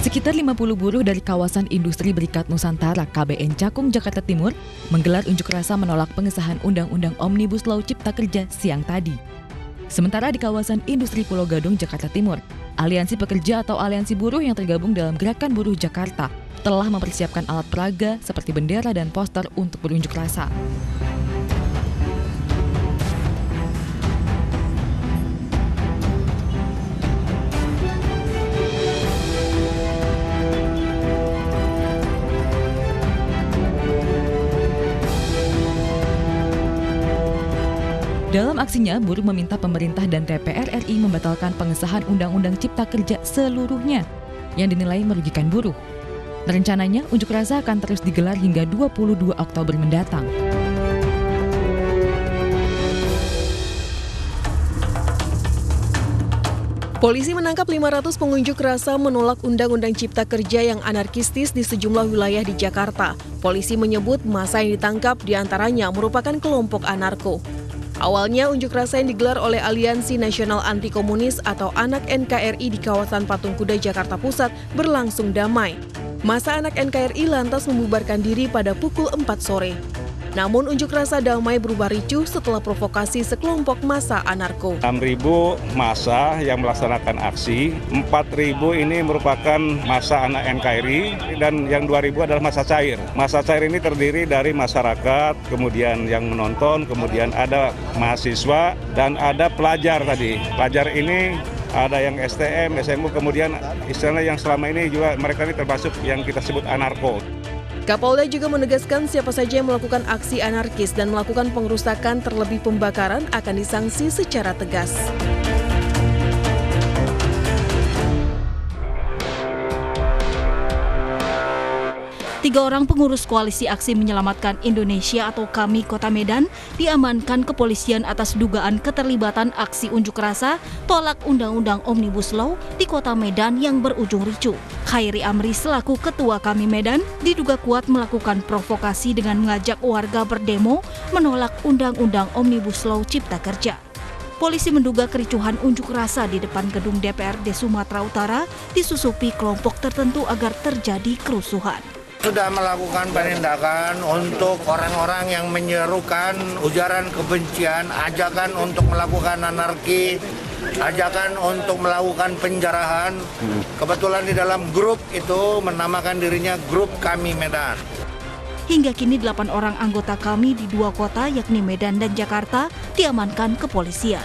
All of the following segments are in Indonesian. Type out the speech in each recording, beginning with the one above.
Sekitar 50 buruh dari kawasan industri Berikat Nusantara KBN Cakung, Jakarta Timur menggelar unjuk rasa menolak pengesahan Undang-Undang Omnibus Law Cipta Kerja siang tadi. Sementara di kawasan industri Pulau Gadung, Jakarta Timur, aliansi pekerja atau aliansi buruh yang tergabung dalam Gerakan Buruh Jakarta telah mempersiapkan alat peraga seperti bendera dan poster untuk berunjuk rasa. Dalam aksinya, buruh meminta pemerintah dan DPR RI membatalkan pengesahan Undang-Undang Cipta Kerja seluruhnya yang dinilai merugikan buruh. Rencananya, unjuk rasa akan terus digelar hingga 22 Oktober mendatang. Polisi menangkap 500 pengunjuk rasa menolak Undang-Undang Cipta Kerja yang anarkistis di sejumlah wilayah di Jakarta. Polisi menyebut massa yang ditangkap diantaranya merupakan kelompok anarko. Awalnya unjuk rasa yang digelar oleh Aliansi Nasional Anti Komunis atau ANAK NKRI di kawasan Patung Kuda, Jakarta Pusat berlangsung damai. Massa ANAK NKRI lantas membubarkan diri pada pukul 4 sore. Namun unjuk rasa damai berubah ricuh setelah provokasi sekelompok massa anarko. 6.000 massa yang melaksanakan aksi, 4.000 ini merupakan massa anak NKRI dan yang 2.000 adalah massa cair. Massa cair ini terdiri dari masyarakat, kemudian yang menonton, kemudian ada mahasiswa dan ada pelajar tadi. Pelajar ini ada yang STM, SMU, kemudian istilahnya yang selama ini juga mereka ini termasuk yang kita sebut anarko. Kapolda juga menegaskan siapa saja yang melakukan aksi anarkis dan melakukan pengerusakan terlebih pembakaran akan disanksi secara tegas. Tiga orang pengurus koalisi Aksi Menyelamatkan Indonesia atau KAMI Kota Medan diamankan kepolisian atas dugaan keterlibatan aksi unjuk rasa tolak Undang-Undang Omnibus Law di Kota Medan yang berujung ricuh. Khairi Amri selaku Ketua KAMI Medan diduga kuat melakukan provokasi dengan mengajak warga berdemo menolak Undang-Undang Omnibus Law Cipta Kerja. Polisi menduga kericuhan unjuk rasa di depan gedung DPRD Sumatera Utara disusupi kelompok tertentu agar terjadi kerusuhan. Sudah melakukan penindakan untuk orang-orang yang menyerukan ujaran kebencian, ajakan untuk melakukan anarki, ajakan untuk melakukan penjarahan. Kebetulan di dalam grup itu menamakan dirinya Grup Kami Medan. Hingga kini 8 orang anggota KAMI di 2 kota yakni Medan dan Jakarta diamankan kepolisian.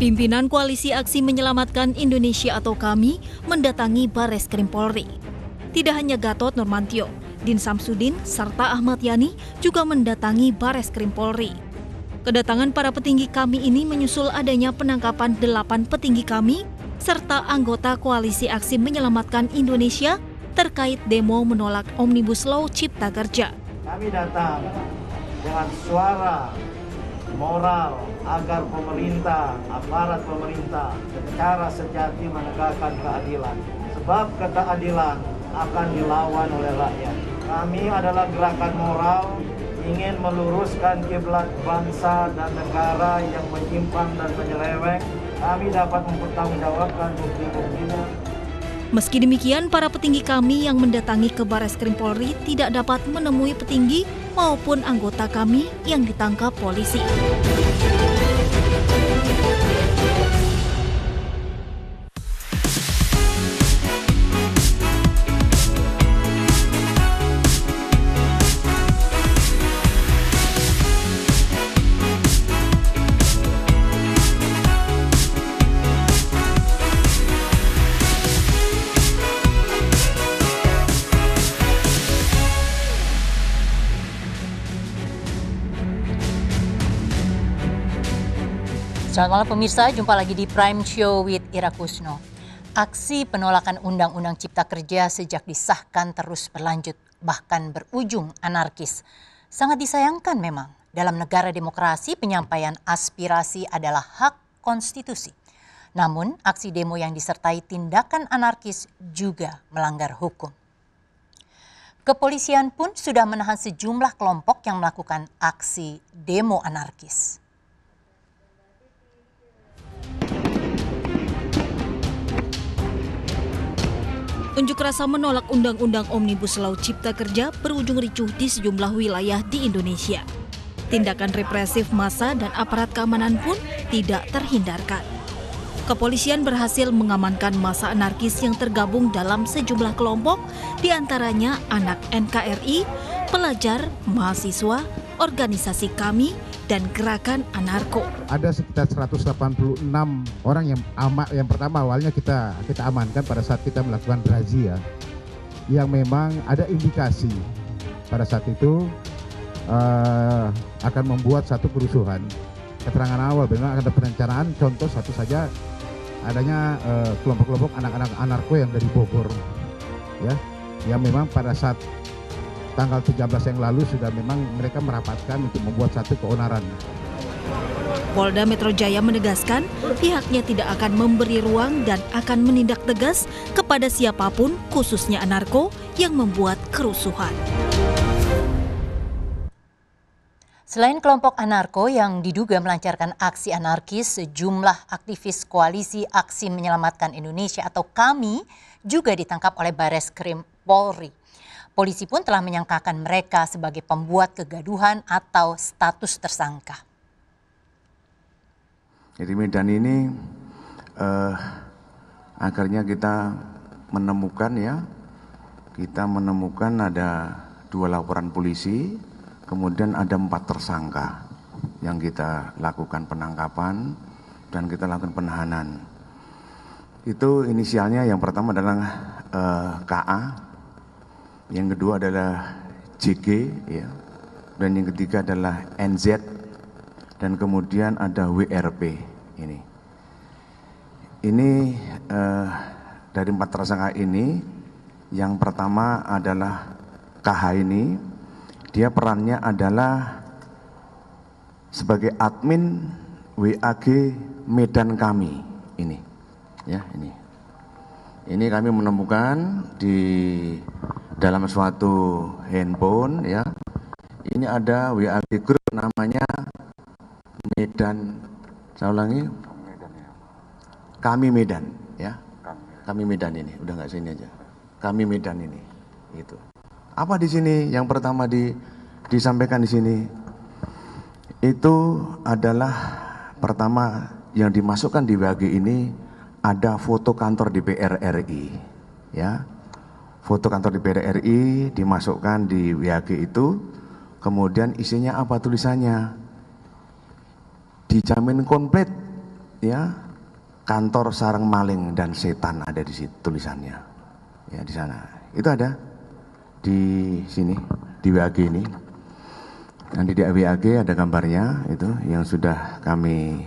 Pimpinan Koalisi Aksi Menyelamatkan Indonesia atau KAMI mendatangi Barreskrim Polri. Tidak hanya Gatot Nurmantio, Din Samsudin, serta Ahmad Yani juga mendatangi Barreskrim Polri. Kedatangan para petinggi KAMI ini menyusul adanya penangkapan 8 petinggi KAMI serta anggota Koalisi Aksi Menyelamatkan Indonesia terkait demo menolak Omnibus Law Cipta Kerja. Kami datang dengan suara moral agar pemerintah, aparat pemerintah secara sejati menegakkan keadilan. Sebab keadilan akan dilawan oleh rakyat. Kami adalah gerakan moral ingin meluruskan kiblat bangsa dan negara yang menyimpang dan menyeleweng. Kami dapat mempertanggungjawabkan bukti-buktinya. Meski demikian, para petinggi KAMI yang mendatangi ke Barreskrim Polri tidak dapat menemui petinggi maupun anggota KAMI yang ditangkap polisi. Selamat malam pemirsa, jumpa lagi di Prime Show with Ira Kusno. Aksi penolakan Undang-Undang Cipta Kerja sejak disahkan terus berlanjut, bahkan berujung anarkis. Sangat disayangkan memang, dalam negara demokrasi penyampaian aspirasi adalah hak konstitusi. Namun, aksi demo yang disertai tindakan anarkis juga melanggar hukum. Kepolisian pun sudah menahan sejumlah kelompok yang melakukan aksi demo anarkis. Unjuk rasa menolak Undang-Undang Omnibus Law Cipta Kerja berujung ricuh di sejumlah wilayah di Indonesia. Tindakan represif massa dan aparat keamanan pun tidak terhindarkan. Kepolisian berhasil mengamankan massa anarkis yang tergabung dalam sejumlah kelompok, diantaranya anak NKRI, pelajar, mahasiswa, organisasi KAMI, dan gerakan anarko. Ada sekitar 186 orang yang pertama awalnya kita amankan pada saat kita melakukan razia, yang memang ada indikasi pada saat itu akan membuat satu kerusuhan. Keterangan awal memang ada perencanaan, contoh satu saja adanya kelompok-kelompok anak-anak anarko yang dari Bogor, ya, yang memang pada saat tanggal 13 yang lalu sudah memang mereka merapatkan untuk membuat satu keonaran. Polda Metro Jaya menegaskan pihaknya tidak akan memberi ruang dan akan menindak tegas kepada siapapun, khususnya anarko, yang membuat kerusuhan. Selain kelompok anarko yang diduga melancarkan aksi anarkis, sejumlah aktivis Koalisi Aksi Menyelamatkan Indonesia atau KAMI juga ditangkap oleh Bareskrim Polri. Polisi pun telah menyangkakan mereka sebagai pembuat kegaduhan atau status tersangka. Jadi Medan ini akhirnya kita menemukan ada 2 laporan polisi, kemudian ada 4 tersangka yang kita lakukan penangkapan dan kita lakukan penahanan. Itu inisialnya yang pertama adalah KA, yang kedua adalah JG, ya, dan yang ketiga adalah NZ, dan kemudian ada WRP. Ini dari 4 tersangka ini, yang pertama adalah KH ini, dia perannya adalah sebagai admin WAG Medan Kami ini, ya ini. Ini kami menemukan di dalam suatu handphone, ya. Ini ada WAG group namanya Medan, saya ulangi, Kami Medan, ya. Kami Medan ini, udah nggak sini aja. Kami Medan ini, itu. Apa di sini? Yang pertama disampaikan di sini itu adalah pertama yang dimasukkan di WAG ini ada foto kantor DPR RI, ya. Foto kantor DPR RI dimasukkan di WAG itu, kemudian isinya apa tulisannya? Dijamin komplit, ya. Kantor sarang maling dan setan ada di situ tulisannya, ya, di sana. Itu ada di sini di WAG ini. Nanti di WAG ada gambarnya itu yang sudah kami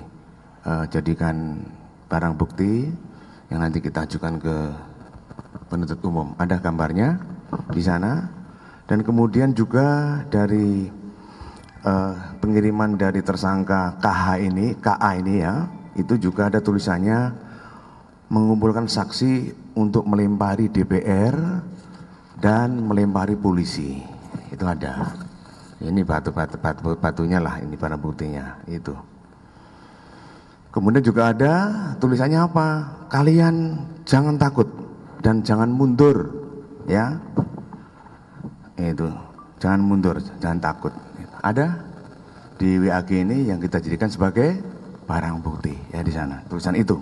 jadikan barang bukti yang nanti kita ajukan ke penuntut umum. Ada gambarnya di sana, dan kemudian juga dari pengiriman dari tersangka KA ini, ya, itu juga ada tulisannya mengumpulkan saksi untuk melempari DPR dan melempari polisi. Itu ada. Ini batunya lah, ini barang buktinya itu. Kemudian juga ada tulisannya apa? Kalian jangan takut dan jangan mundur, ya. Itu, jangan mundur, jangan takut. Ada di WAG ini yang kita jadikan sebagai barang bukti, ya, di sana. Tulisan itu.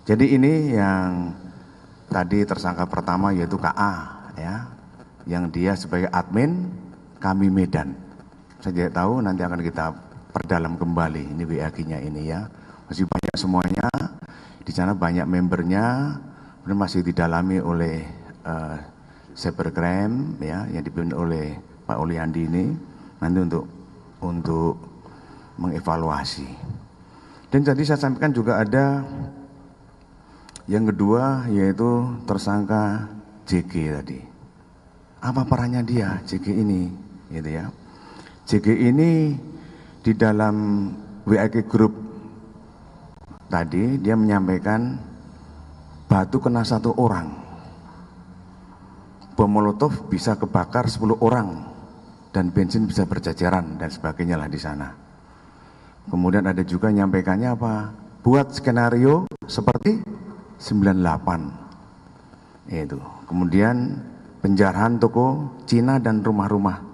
Jadi ini yang tadi tersangka pertama yaitu KA, ya, yang dia sebagai admin Kami Medan. Saya tidak tahu, nanti akan kita perdalam kembali ini WAG-nya ini, ya. Masih banyak semuanya di sana, banyak membernya, masih didalami oleh Cybercrime, ya, yang dipimpin oleh Pak Oliandi ini nanti untuk mengevaluasi. Dan tadi saya sampaikan juga ada yang kedua yaitu tersangka JG tadi. Apa perannya dia JG ini, gitu ya. JG ini di dalam WAG Group tadi dia menyampaikan batu kena 1 orang, bom molotov bisa kebakar 10 orang, dan bensin bisa berjajaran dan sebagainya lah di sana. Kemudian ada juga menyampaikannya apa? Buat skenario seperti 98. Itu. Kemudian penjarahan toko Cina dan rumahnya.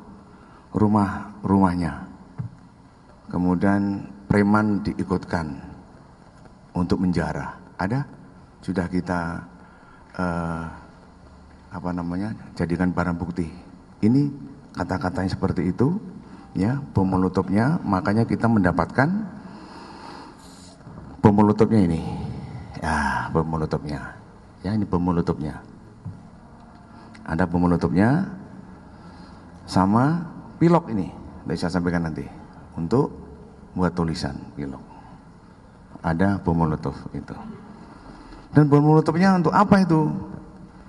Kemudian preman diikutkan untuk menjara. Ada? Sudah kita jadikan barang bukti. Ini kata-katanya seperti itu, ya, bom molotofnya. Makanya kita mendapatkan bom molotofnya ini. Ya, bom molotofnya. Ya, ini bom molotofnya. Ada bom molotofnya sama pilok ini. Saya sampaikan nanti untuk buat tulisan pilok. Ada bom molotov itu. Dan bom molotofnya untuk apa itu?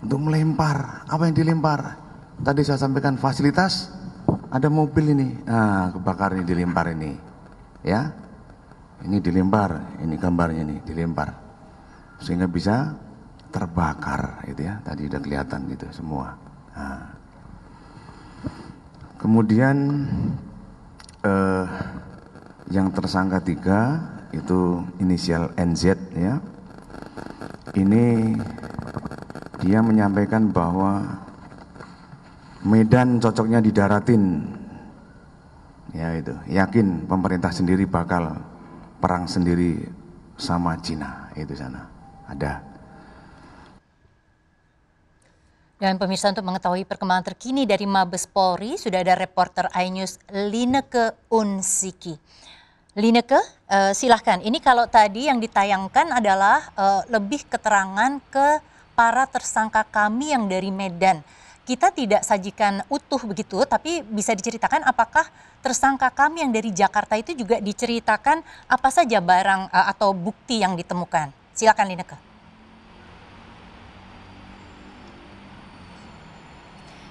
Untuk melempar. Apa yang dilempar? Tadi saya sampaikan fasilitas, ada mobil ini. Nah, kebakar ini, dilempar ini. Ya. Ini dilempar, ini gambarnya ini, dilempar. Sehingga bisa terbakar itu ya. Tadi udah kelihatan gitu semua. Nah. Kemudian yang tersangka 3 itu inisial NZ ya. Ini dia menyampaikan bahwa Medan cocoknya didaratin. Ya itu, yakin pemerintah sendiri bakal perang sendiri sama Cina itu sana. Ada. Dan pemirsa, untuk mengetahui perkembangan terkini dari Mabes Polri, sudah ada reporter iNews Lineke Unsiki. Lineke, silahkan. Ini kalau tadi yang ditayangkan adalah lebih keterangan ke para tersangka kami yang dari Medan. Kita tidak sajikan utuh begitu, tapi bisa diceritakan apakah tersangka kami yang dari Jakarta itu juga diceritakan apa saja barang atau bukti yang ditemukan. Silakan Lineke.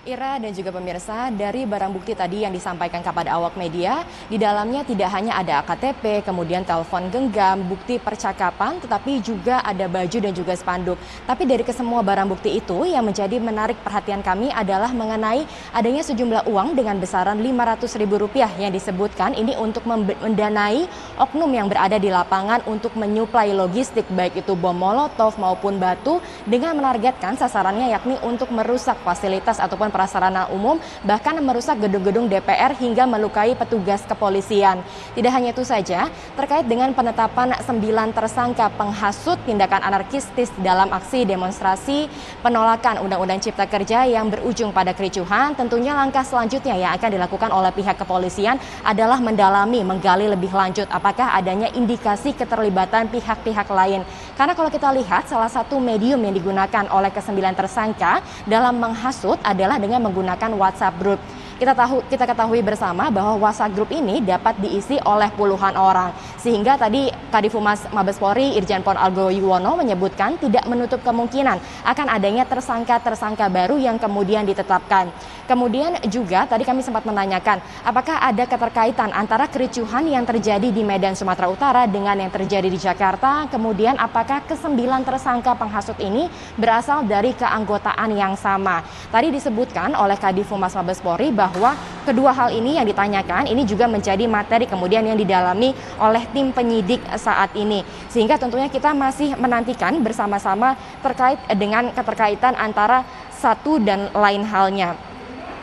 Ira dan juga pemirsa, dari barang bukti tadi yang disampaikan kepada awak media, di dalamnya tidak hanya ada KTP, kemudian telepon genggam, bukti percakapan, tetapi juga ada baju dan juga spanduk. Tapi dari kesemua barang bukti itu, yang menjadi menarik perhatian kami adalah mengenai adanya sejumlah uang dengan besaran Rp500.000 yang disebutkan ini untuk mendanai oknum yang berada di lapangan untuk menyuplai logistik, baik itu bom molotov maupun batu, dengan menargetkan sasarannya yakni untuk merusak fasilitas ataupun prasarana umum, bahkan merusak gedung-gedung DPR hingga melukai petugas kepolisian. Tidak hanya itu saja, terkait dengan penetapan 9 tersangka penghasut tindakan anarkistis dalam aksi demonstrasi penolakan Undang-Undang Cipta Kerja yang berujung pada kericuhan, tentunya langkah selanjutnya yang akan dilakukan oleh pihak kepolisian adalah mendalami, menggali lebih lanjut apakah adanya indikasi keterlibatan pihak-pihak lain. Karena kalau kita lihat, salah satu medium yang digunakan oleh ke-9 tersangka dalam menghasut adalah dengan menggunakan WhatsApp Group. Kita ketahui bersama bahwa WhatsApp Group ini dapat diisi oleh puluhan orang. Sehingga tadi Kadifumas Mabes Polri Irjen Pol Argo Yuwono menyebutkan tidak menutup kemungkinan akan adanya tersangka-tersangka baru yang kemudian ditetapkan. Kemudian juga tadi kami sempat menanyakan apakah ada keterkaitan antara kericuhan yang terjadi di Medan Sumatera Utara dengan yang terjadi di Jakarta. Kemudian apakah ke-9 tersangka penghasut ini berasal dari keanggotaan yang sama. Tadi disebutkan oleh Kadifumas Mabes Polri bahwa kedua hal ini yang ditanyakan ini juga menjadi materi kemudian yang didalami oleh tim penyidik saat ini. Sehingga tentunya kita masih menantikan bersama-sama terkait dengan keterkaitan antara satu dan lain halnya.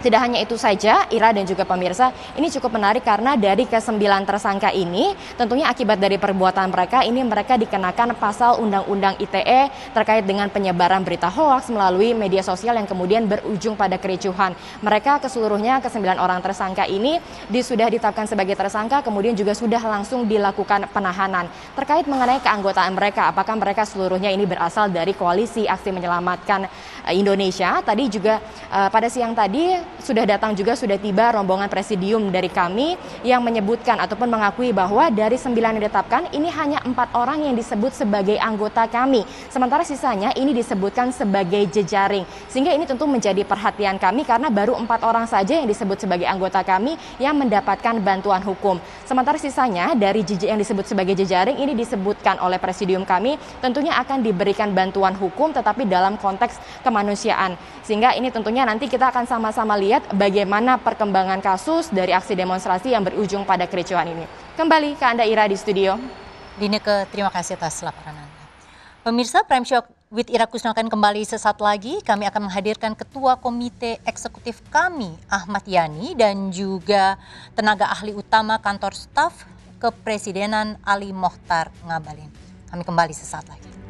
Tidak hanya itu saja, Ira dan juga pemirsa, ini cukup menarik karena dari ke-9 tersangka ini, tentunya akibat dari perbuatan mereka, ini mereka dikenakan pasal Undang-Undang ITE terkait dengan penyebaran berita hoaks melalui media sosial yang kemudian berujung pada kericuhan. Mereka keseluruhnya, ke-9 orang tersangka ini, sudah ditetapkan sebagai tersangka, kemudian juga sudah langsung dilakukan penahanan. Terkait mengenai keanggotaan mereka, apakah mereka seluruhnya ini berasal dari Koalisi Aksi Menyelamatkan Indonesia. Tadi juga pada siang tadi, sudah tiba rombongan presidium dari kami yang menyebutkan ataupun mengakui bahwa dari 9 yang ditetapkan ini hanya 4 orang yang disebut sebagai anggota kami, sementara sisanya ini disebutkan sebagai jejaring, sehingga ini tentu menjadi perhatian kami karena baru 4 orang saja yang disebut sebagai anggota kami yang mendapatkan bantuan hukum, sementara sisanya dari yang disebut sebagai jejaring ini disebutkan oleh presidium kami tentunya akan diberikan bantuan hukum tetapi dalam konteks kemanusiaan, sehingga ini tentunya nanti kita akan sama-sama lihat bagaimana perkembangan kasus dari aksi demonstrasi yang berujung pada kericuhan ini. Kembali ke Anda Ira di studio. Lineke, terima kasih atas laporan Anda. Pemirsa, Prime Show With Irakusno akan kembali sesaat lagi. Kami akan menghadirkan Ketua Komite Eksekutif kami, Ahmad Yani, dan juga tenaga ahli utama Kantor Staf Kepresidenan Ali Mohtar Ngabalin. Kami kembali sesaat lagi.